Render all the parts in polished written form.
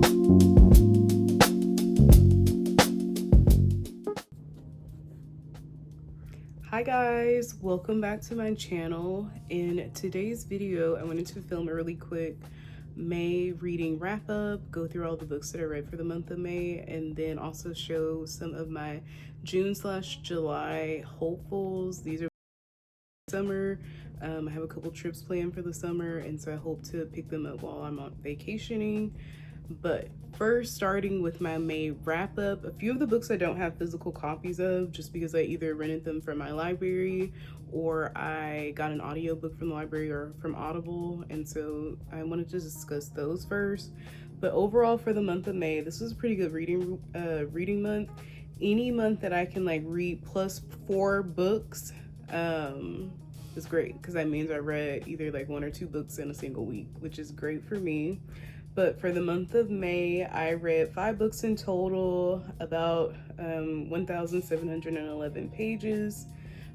Hi guys, welcome back to my channel. In today's video, I wanted to film a really quick May reading wrap up, go through all the books that I read for the month of May, and then also show some of my June/July hopefuls. These are summer. I have a couple trips planned for the summer, and so I hope to pick them up while I'm on vacationing. But first, starting with my May wrap up, a few of the books I don't have physical copies of just because I either rented them from my library or I got an audiobook from the library or from Audible, and so I wanted to discuss those first. But overall, for the month of May, this was a pretty good reading month. Any month that I can like read plus 4 books is great, because that means I read either like 1 or 2 books in a single week, which is great for me. But for the month of May, I read 5 books in total, about 1,711 pages.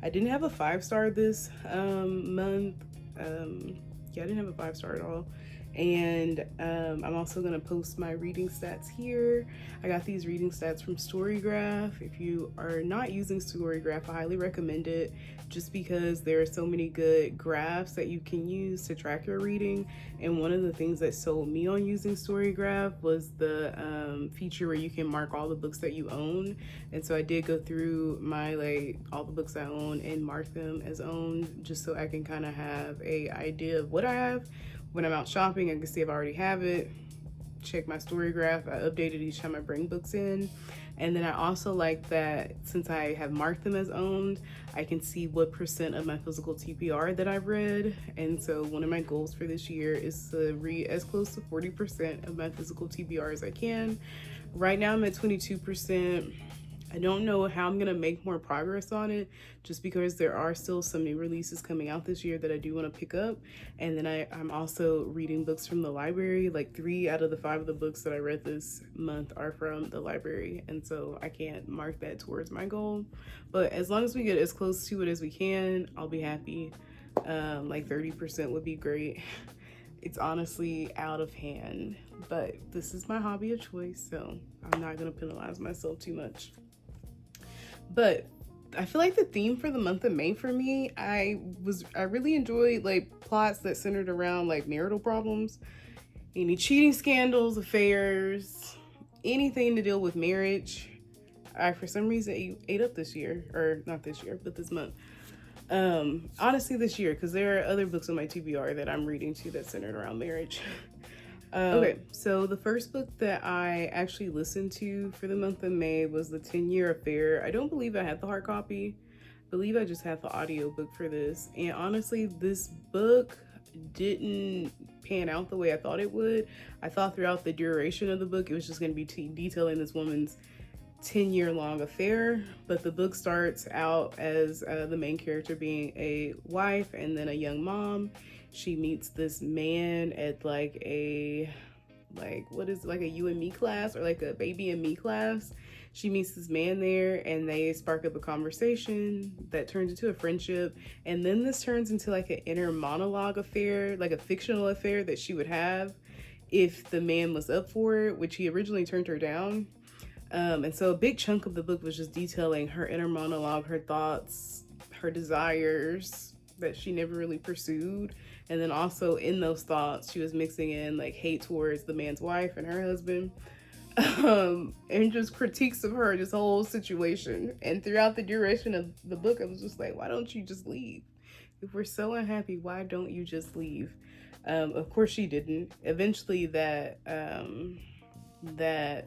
I didn't have a 5-star this month. Yeah, I didn't have a 5-star at all. And I'm also gonna post my reading stats here. I got these reading stats from Storygraph. If you are not using Storygraph, I highly recommend it, just because there are so many good graphs that you can use to track your reading. And one of the things that sold me on using Storygraph was the feature where you can mark all the books that you own. And so I did go through my all the books I own and mark them as owned, just so I can kind of have a idea of what I have. When I'm out shopping, I can see if I already have it. Check my Storygraph. I update it each time I bring books in. And then I also like that since I have marked them as owned, I can see what percent of my physical TBR that I've read. And so one of my goals for this year is to read as close to 40% of my physical TBR as I can. Right now I'm at 22%. I don't know how I'm gonna make more progress on it, just because there are still some new releases coming out this year that I do want to pick up. And then I'm also reading books from the library. Like 3 out of the 5 of the books that I read this month are from the library, and so I can't mark that towards my goal. But as long as we get as close to it as we can, I'll be happy. Like 30% would be great. It's honestly out of hand, but this is my hobby of choice, so I'm not gonna penalize myself too much. But I feel like the theme for the month of May for me, I really enjoyed like plots that centered around like marital problems, any cheating scandals, affairs, anything to deal with marriage. I for some reason ate up this year, or not this year, but this month. Honestly this year, because there are other books on my TBR that I'm reading too that centered around marriage. Okay, so the first book that I actually listened to for the month of May was The 10-Year Affair. I don't believe I had the hard copy. I believe I just had the audiobook for this. And honestly, this book didn't pan out the way I thought it would. I thought throughout the duration of the book, it was just going to be detailing this woman's 10-year-long affair. But the book starts out as the main character being a wife and then a young mom. She meets this man at like a You and Me class, or like a Baby and Me class. She meets this man there and they spark up a conversation that turns into a friendship. And then this turns into like an inner monologue affair, like a fictional affair that she would have if the man was up for it, which he originally turned her down. And so a big chunk of the book was just detailing her inner monologue, her thoughts, her desires that she never really pursued. And then also in those thoughts, she was mixing in like hate towards the man's wife and her husband, and just critiques of her, this whole situation. And throughout the duration of the book, I was just like, why don't you just leave? If we're so unhappy, why don't you just leave? Of course she didn't. Eventually that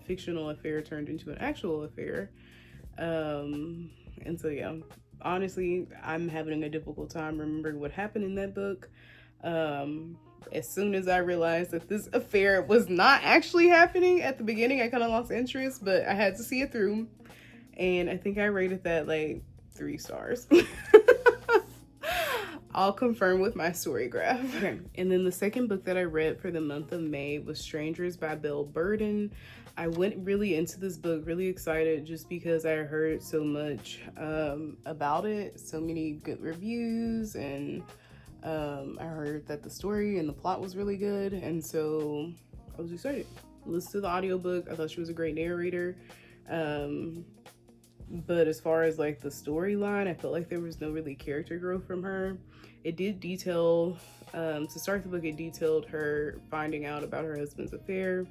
fictional affair turned into an actual affair. And so yeah, honestly, I'm having a difficult time remembering what happened in that book. As soon as I realized that this affair was not actually happening at the beginning, I kind of lost interest, but I had to see it through. And I think I rated that like 3 stars. I'll confirm with my Storygraph. Okay. And then the second book that I read for the month of May was Strangers by Belle Burden. I went really into this book really excited just because I heard so much about it, so many good reviews, and I heard that the story and the plot was really good, and so I was excited. listen to the audiobook. I thought she was a great narrator. But as far as like the storyline, I felt like there was no really character growth from her. It did detail, to start the book, it detailed her finding out about her husband's affair,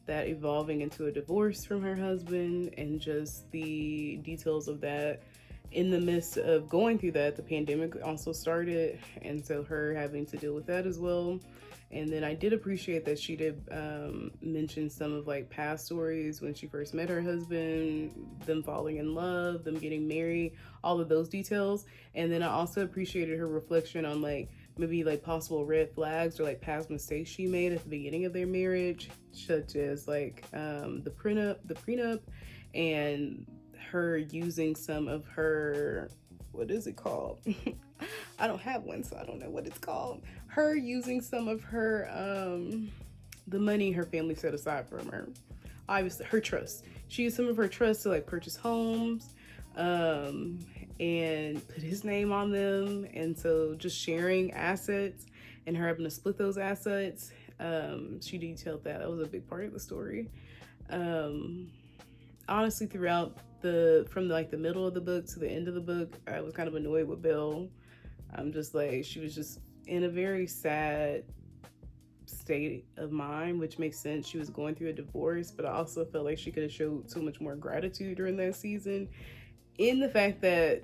that evolving into a divorce from her husband, and just the details of that. In the midst of going through that, the pandemic also started, and so her having to deal with that as well. And then I did appreciate that she did mention some of like past stories when she first met her husband, them falling in love, them getting married, all of those details. And then I also appreciated her reflection on like maybe like possible red flags or like past mistakes she made at the beginning of their marriage, such as like the prenup, and her using some of her, what is it called? I don't have one, so I don't know what it's called. Her using some of her, the money her family set aside from her. Obviously, her trust. She used some of her trust to like purchase homes, and put his name on them. And so just sharing assets and her having to split those assets. She detailed that. That was a big part of the story. Honestly, throughout from like the middle of the book to the end of the book, I was kind of annoyed with Belle. I'm just like, she was just in a very sad state of mind, which makes sense. She was going through a divorce, but I also felt like she could have showed so much more gratitude during that season, in the fact that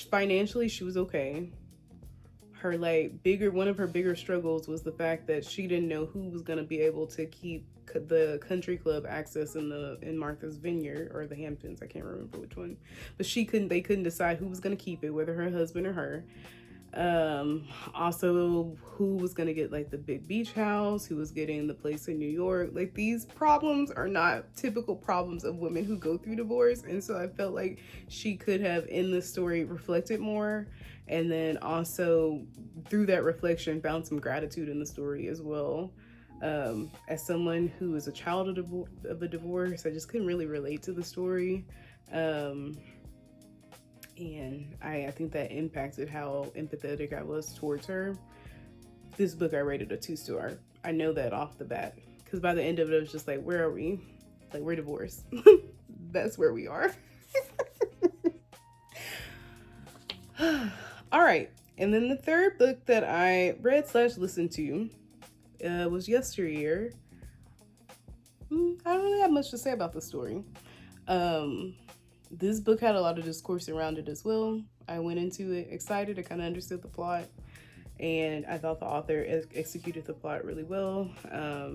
financially she was okay. Her one of her bigger struggles was the fact that she didn't know who was going to be able to keep the country club access in Martha's Vineyard or the Hamptons. I can't remember which one, but they couldn't decide who was going to keep it, whether her husband or her. Also, who was going to get like the big beach house, who was getting the place in New York. Like, these problems are not typical problems of women who go through divorce. And so I felt like she could have in the story reflected more, and then also through that reflection found some gratitude in the story as well. As someone who is a child of a divorce, I just couldn't really relate to the story. And I think that impacted how empathetic I was towards her. This book I rated a 2-star. I know that off the bat, because by the end of it, I was just like, where are we? Like, we're divorced. That's where we are. All right. And then the third book that I read/listened to was Yesteryear. I don't really have much to say about the story. This book had a lot of discourse around it as well. I went into it excited. I kind of understood the plot, and I thought the author executed the plot really well. I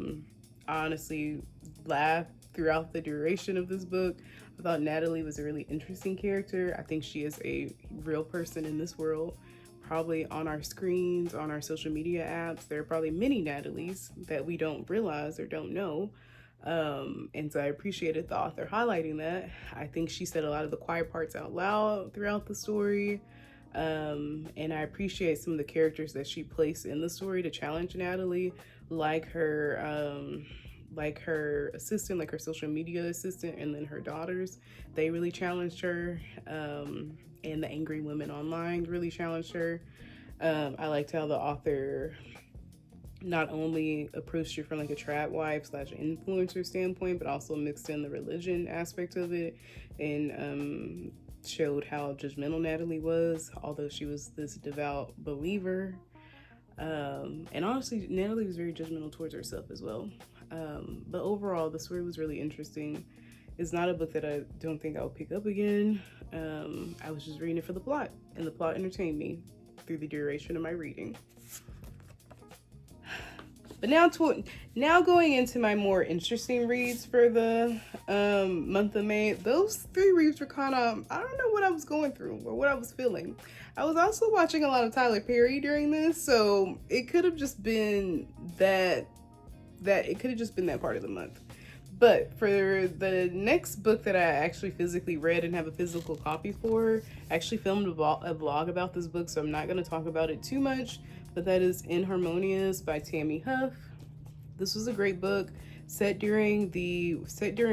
honestly laughed throughout the duration of this book. I thought Natalie was a really interesting character. I think she is a real person in this world, probably on our screens, on our social media apps. There are probably many Natalies that we don't realize or don't know. And so I appreciated the author highlighting that. I think she said a lot of the quiet parts out loud throughout the story. And I appreciate some of the characters that she placed in the story to challenge Natalie, like her assistant, like her social media assistant, and then her daughters. They really challenged her. And the angry women online really challenged her. I liked how the author not only approached her from like a trap wife / influencer standpoint, but also mixed in the religion aspect of it, and showed how judgmental Natalie was, although she was this devout believer. And honestly, Natalie was very judgmental towards herself as well. But overall, the story was really interesting. It's not a book that I don't think I'll pick up again. I was just reading it for the plot, and the plot entertained me through the duration of my reading. But now going into my more interesting reads for the month of May, those 3 reads were kind of, I don't know what I was going through or what I was feeling. I was also watching a lot of Tyler Perry during this, so it could have just been that part of the month. But for the next book that I actually physically read and have a physical copy for, I actually filmed a vlog about this book, so I'm not going to talk about it too much. But that is Inharmonious by Tammy Huff. This was a great book set during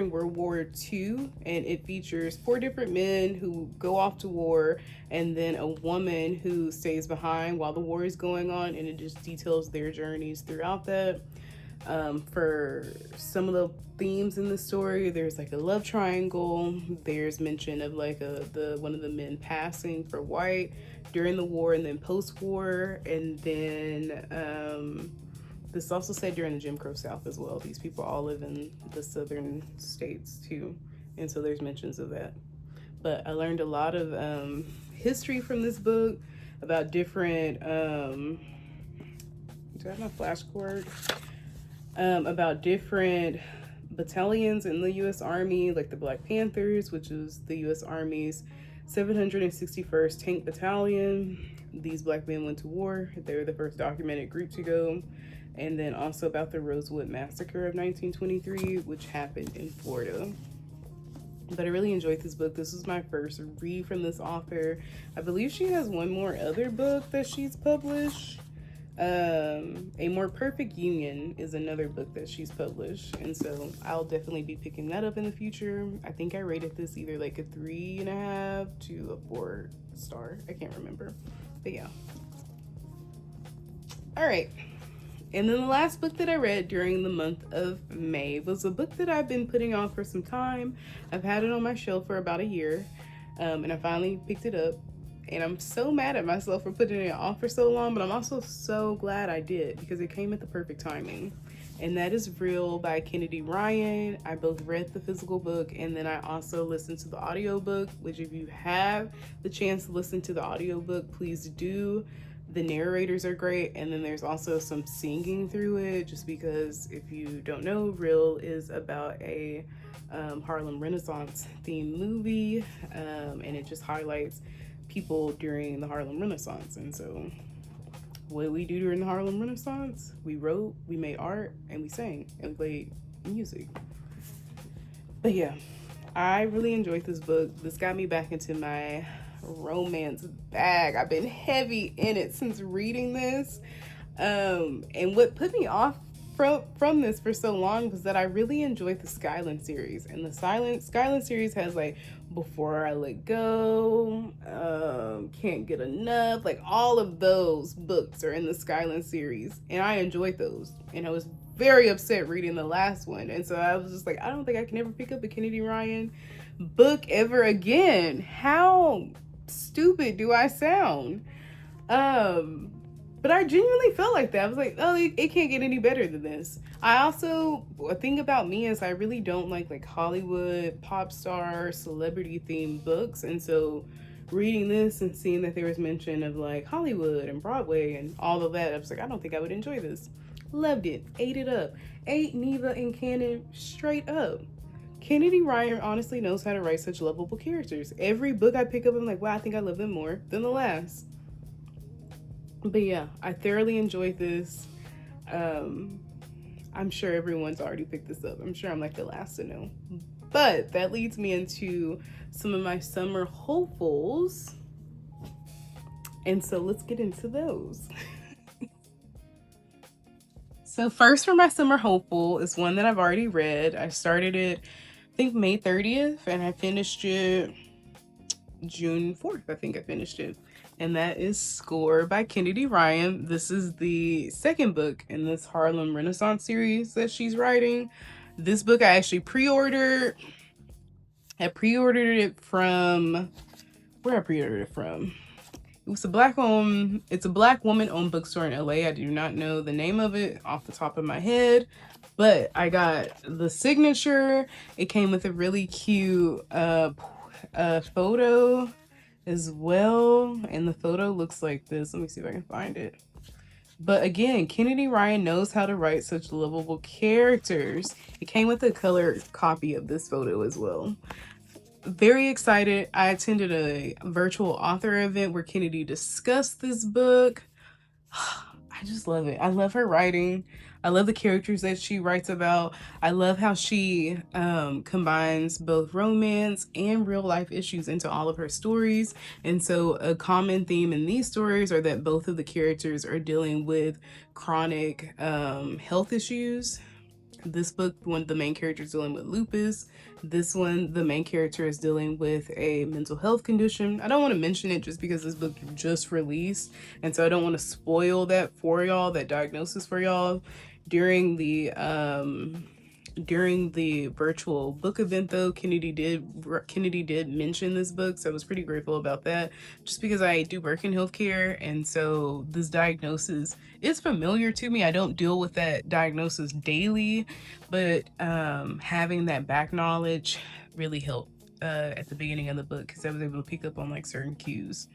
World War II, and it features 4 different men who go off to war, and then a woman who stays behind while the war is going on, and it just details their journeys throughout that. For some of the themes in the story, there's like a love triangle. There's mention of like the one of the men passing for white during the war and then post-war, and then this also said during the Jim Crow South as well. These people all live in the southern states too, and so there's mentions of that. But I learned a lot of history from this book about different. Do I have my flashcard? About different battalions in the U.S. Army, like the Black Panthers, which is the U.S. Army's 761st Tank Battalion. These black men went to war. They were the first documented group to go. And then also about the Rosewood Massacre of 1923, which happened in Florida. But I really enjoyed this book. This was my first read from this author. I believe she has one more other book that she's published. A More Perfect Union is another book that she's published, and so I'll definitely be picking that up in the future. I think I rated this either like a 3.5 to a 4 star. I can't remember, but yeah. All right. And then the last book that I read during the month of May was a book that I've been putting off for some time. I've had it on my shelf for about a year, and I finally picked it up. And I'm so mad at myself for putting it off for so long, but I'm also so glad I did because it came at the perfect timing. And that is Real by Kennedy Ryan. I both read the physical book and then I also listened to the audiobook, which if you have the chance to listen to the audiobook, please do. The narrators are great, and then there's also some singing through it, just because if you don't know, Real is about a Harlem Renaissance themed movie, and it just highlights people during the Harlem Renaissance. And so what we do during the Harlem Renaissance, we wrote, we made art, and we sang, and we played music. But yeah, I really enjoyed this book. This got me back into my romance bag. I've been heavy in it since reading this. And what put me off from this for so long was that I really enjoyed the Skyland series. And the Skyland series has like Before I Let Go, Can't Get Enough, like all of those books are in the Skyland series. And I enjoyed those. And I was very upset reading the last one. And so I was just like, I don't think I can ever pick up a Kennedy Ryan book ever again. How stupid do I sound? But I genuinely felt like that. I was like, oh, it can't get any better than this. I also, a thing about me is I really don't like Hollywood, pop star, celebrity themed books. And so reading this and seeing that there was mention of like Hollywood and Broadway and all of that, I was like, I don't think I would enjoy this. Loved it, ate it up, ate Neva and Cannon straight up. Kennedy Ryan honestly knows how to write such lovable characters. Every book I pick up, I'm like, wow, I think I love them more than the last. But yeah, I thoroughly enjoyed this. I'm sure everyone's already picked this up. I'm sure I'm like the last to know. But that leads me into some of my summer hopefuls. And so let's get into those. So first for my summer hopeful is one that I've already read. I started it, I think May 30th, and I finished it June 4th. I think I finished it. And that is Score by Kennedy Ryan. This is the second book in this Harlem Renaissance series that she's writing. This book I actually pre-ordered. I pre-ordered it from, where I pre-ordered it from? It was it's a black woman-owned bookstore in LA. I do not know the name of it off the top of my head, but I got the signature. It came with a really cute photo as well, and the photo looks like this. Let me see if I can find it. But again, Kennedy Ryan knows how to write such lovable characters. It came with a colored copy of this photo as well. Very excited. I attended a virtual author event where Kennedy discussed this book. I just love it. I love her writing. I love the characters that she writes about. I love how she combines both romance and real life issues into all of her stories. And so a common theme in these stories are that both of the characters are dealing with chronic health issues. This book, one of the main characters dealing with lupus. This one, the main character is dealing with a mental health condition. I don't want to mention it just because this book just released, and so I don't want to spoil that for y'all, that diagnosis for y'all. during the virtual book event though, Kennedy did mention this book, so I was pretty grateful about that, just because I do work in healthcare, and so this diagnosis is familiar to me. I don't deal with that diagnosis daily, but having that back knowledge really helped at the beginning of the book, because I was able to pick up on like certain cues.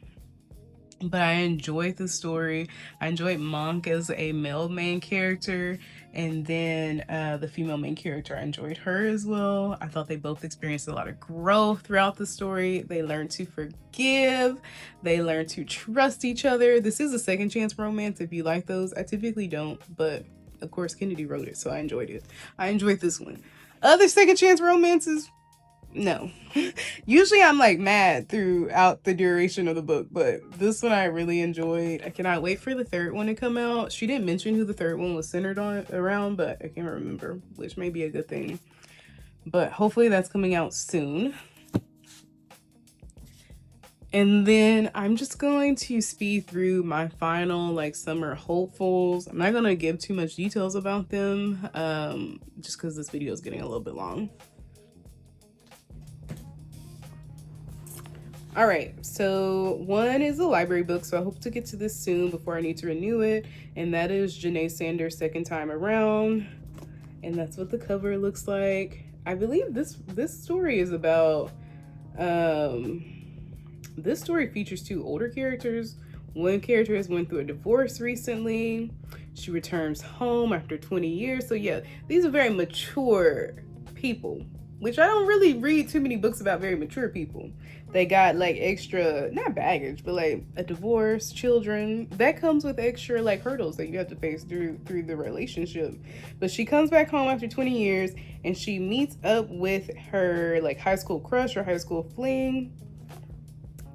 But I enjoyed the story. I enjoyed Monk as a male main character, and then the female main character, I enjoyed her as well. I thought they both experienced a lot of growth throughout the story. They learned to forgive, they learned to trust each other. This is a second chance romance if you like those. I typically don't, but of course Kennedy wrote it, so I enjoyed it. I enjoyed this one. Other second chance romances, no. Usually I'm like mad throughout the duration of the book, but this one I really enjoyed. I cannot wait for the third one to come out. She didn't mention who the third one was centered on around, but I can't remember, which may be a good thing. But hopefully that's coming out soon. And then I'm just going to speed through my final like summer hopefuls. I'm not gonna give too much details about them, just because this video is getting a little bit long. All right, so one is a library book, so I hope to get to this soon before I need to renew it, and that is Janae Sanders' Second Time Around, and that's what the cover looks like. I believe this story is about, this story features two older characters. One character has went through a divorce recently. She returns home after 20 years, so yeah, these are very mature people, which I don't really read too many books about very mature people. They got like extra, not baggage, but like a divorce, children. That comes with extra like hurdles that you have to face through the relationship. But she comes back home after 20 years and she meets up with her like high school crush or high school fling.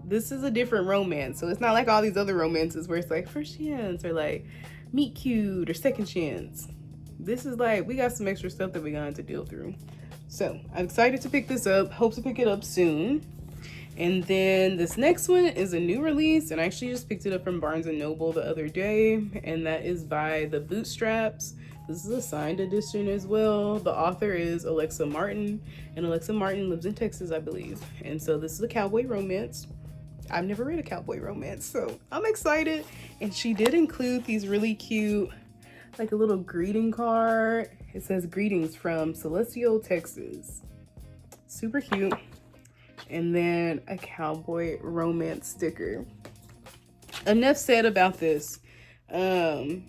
This is a different romance. So it's not like all these other romances where it's like first chance or like meet cute or second chance. This is like, we got some extra stuff that we're going to deal through. So I'm excited to pick this up. Hope to pick it up soon. And then this next one is a new release, and I actually just picked it up from Barnes & Noble the other day, and that is by The Bootstraps. This is a signed edition as well. The author is Alexa Martin, and Alexa Martin lives in Texas, I believe. And so this is a cowboy romance. I've never read a cowboy romance, so I'm excited. And she did include these really cute, like a little greeting card. It says, "Greetings from Celestial, Texas." Super cute. And then a cowboy romance sticker. Enough said about this. I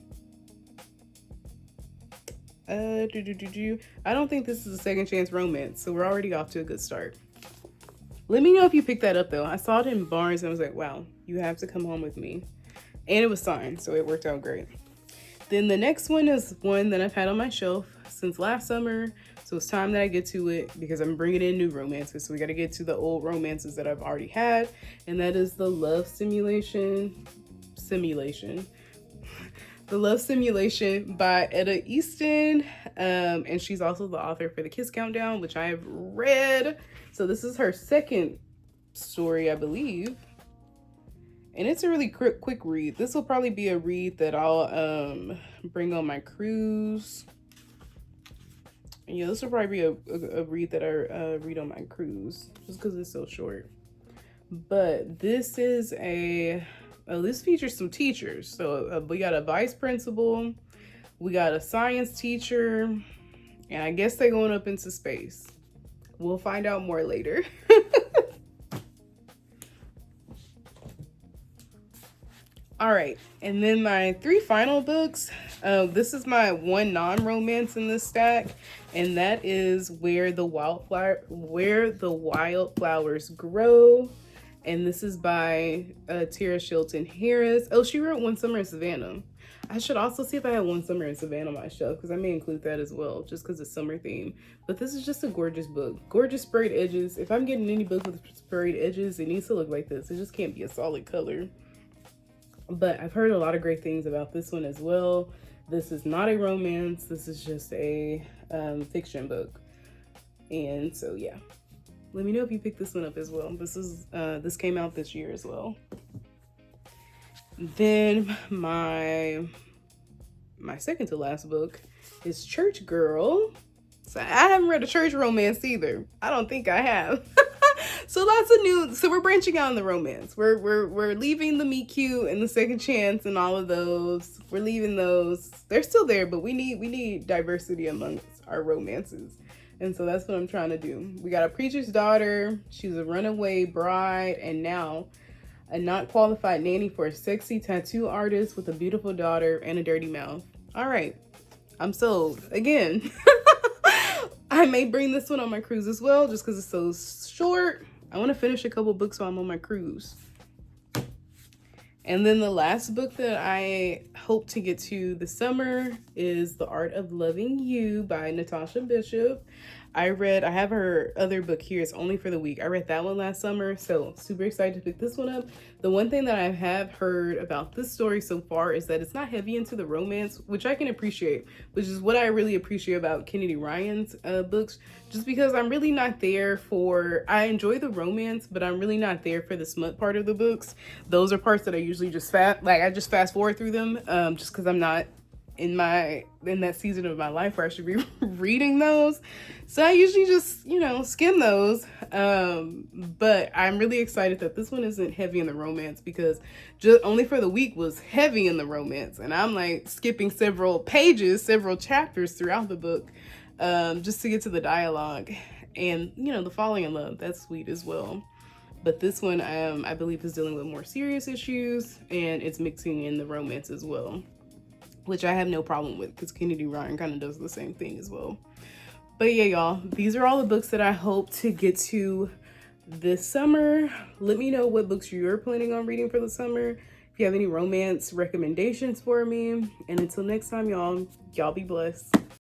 don't think this is a second chance romance, so we're already off to a good start. Let me know if you picked that up though. I saw it in Barnes and I was like, wow, you have to come home with me. And it was signed, so it worked out great. Then the next one is one that I've had on my shelf since last summer. So it's time that I get to it because I'm bringing in new romances. So we got to get to the old romances that I've already had. And that is The Love Simulation. The Love Simulation by Etta Easton. And she's also the author for The Kiss Countdown, which I have read. So this is her second story, I believe. And it's a really quick read. This will probably be a read that I'll bring on my cruise. Yeah, this will probably be a read that I read on my cruise, just because it's so short. But this is this features some teachers. So we got a vice principal, we got a science teacher, and I guess they're going up into space. We'll find out more later. All right, and then my three final books. This is my one non-romance in this stack, and that is Where the Wildflowers Grow. And this is by Tara Shilton Harris. Oh, she wrote One Summer in Savannah. I should also see if I have One Summer in Savannah on my shelf, because I may include that as well, just because it's summer theme. But this is just a gorgeous book. Gorgeous sprayed edges. If I'm getting any book with sprayed edges, it needs to look like this. It just can't be a solid color. But I've heard a lot of great things about this one as well. This is not a romance. This is just a fiction book. And so, yeah. Let me know if you picked this one up as well. This came out this year as well. Then my second to last book is Church Girl. So I haven't read a church romance either. I don't think I have. So lots of new. So we're branching out in the romance. We're leaving the meet cute and the second chance and all of those. We're leaving those. They're still there, but we need diversity amongst our romances. And so that's what I'm trying to do. We got a preacher's daughter. She's a runaway bride, and now a not qualified nanny for a sexy tattoo artist with a beautiful daughter and a dirty mouth. All right, I'm sold again. I may bring this one on my cruise as well, just because it's so short. I want to finish a couple books while I'm on my cruise. And then the last book that I hope to get to this summer is The Art of Loving You by Natasha Bishop. I have her other book here. It's Only for the Week. I read that one last summer, so super excited to pick this one up. The one thing that I have heard about this story so far is that it's not heavy into the romance, which I can appreciate, which is what I really appreciate about Kennedy Ryan's books, just because I'm really not there for, I enjoy the romance, but I'm really not there for the smut part of the books. Those are parts that I usually just fast forward through them, just because I'm not in that season of my life where I should be reading those. So I usually just, skim those. But I'm really excited that this one isn't heavy in the romance, because just Only for the Week was heavy in the romance. And I'm like skipping several pages, several chapters throughout the book, just to get to the dialogue. And, the falling in love, that's sweet as well. But this one, I believe, is dealing with more serious issues, and it's mixing in the romance as well, which I have no problem with, because Kennedy Ryan kind of does the same thing as well. But yeah, y'all, these are all the books that I hope to get to this summer. Let me know what books you're planning on reading for the summer. If you have any romance recommendations for me. And until next time, y'all be blessed.